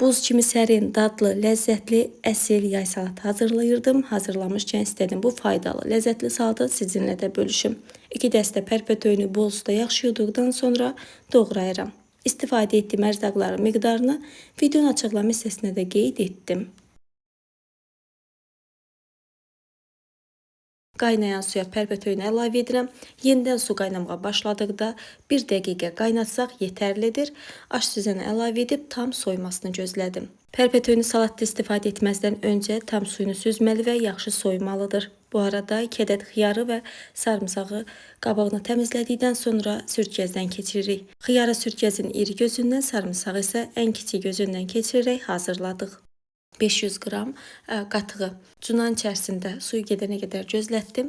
Buz kimi sərin, dadlı, ləzzətli, əsil yay salatı hazırlayırdım. Hazırlamışkən istədim bu faydalı, ləzzətli salatı sizinlə də bölüşüm. 2 dəstə pərpətöyünü bol suda yaxşı yuduqdan sonra doğrayıram. İstifadə etdiyim ərzaqların miqdarını videonun açıqlama hissəsinə də qeyd etdim. Qaynayan suya pərpətöyünü əlavə edirəm. Yenidən su qaynamağa başladıqda 1 dəqiqə qaynatsaq yetərlidir. Aş süzəni əlavə edib tam soymasını gözlədim. Pərpətöyünü salatda istifadə etməzdən öncə tam suyunu süzməli və yaxşı soymalıdır. Bu arada 2 ədəd xiyarı və sarımsağı qabığını təmizlədikdən sonra sürtgəzdən keçiririk. Xiyarı sürtgəzin iri gözündən, sarımsağı isə ən kiçik gözündən keçirərək hazırladıq. 500 qram qatığı cunanın içərisində suyu gedənə qədər gözlətdim.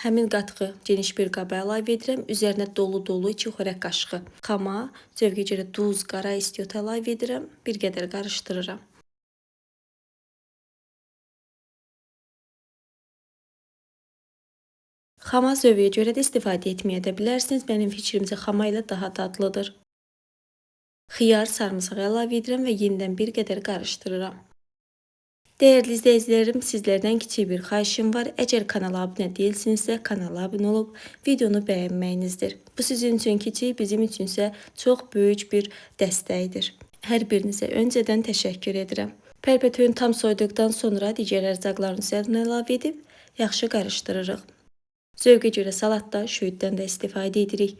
Həmin qatığı geniş bir qaba əlavə edirəm. Üzərinə dolu 2 xörək qaşığı xama, zövqə görə duz, qara istiot əlavə edirəm. Bir qədər qarışdırıram. Xama zövqə görə də istifadə etməyə də bilərsiniz. Mənim fikrimcə xama ilə daha dadlıdır. Xiyar, sarımsağı əlavə edirəm və yenidən bir qədər qarışdırıram. Değerli izleyicilerim, sizlerden küçük bir xahişim var. Əgər kanala abunə deyilsinizsə, kanala abunə olub videonu bəyənməyinizdir. Bu sizin üçün kiçik, bizim üçünsə çox böyük bir dəstəkdir. Hər birinizə öncədən təşəkkür edirəm. Pərpətöyün tam soyduqdan sonra digər ərzaqların üzərinə əlavə edib yaxşı qarışdırırıq. Zövqə görə salatda şüyüddən də istifadə edirik.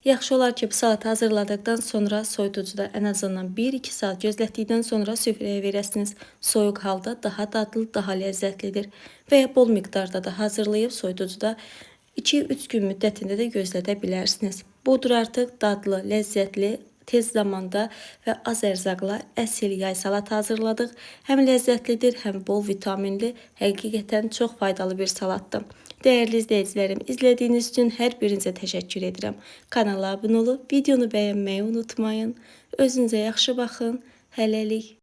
Yaxşı olar ki, bu salatı hazırladıktan sonra soyuducuda ən azından 1-2 saat gözlətdikdən sonra süfrəyə verəsiniz. Soyuq halda daha dadlı, daha ləzzətlidir. Və ya bol miqdarda da hazırlayıb soyuducuda 2-3 gün müddətində də gözlədə bilərsiniz. Budur artıq dadlı, ləzzətli, tez zamanda və az ərzaqla əsil yay salat hazırladıq. Həm ləzzətlidir, həm bol vitaminli, həqiqətən çox faydalı bir salatdır. Değerli izleyicilerim, izlediğiniz için hər birinizə təşəkkür edirəm. Kanala abunə olub, videonu bəyənməyi unutmayın. Özünüzə yaxşı baxın. Hələlik.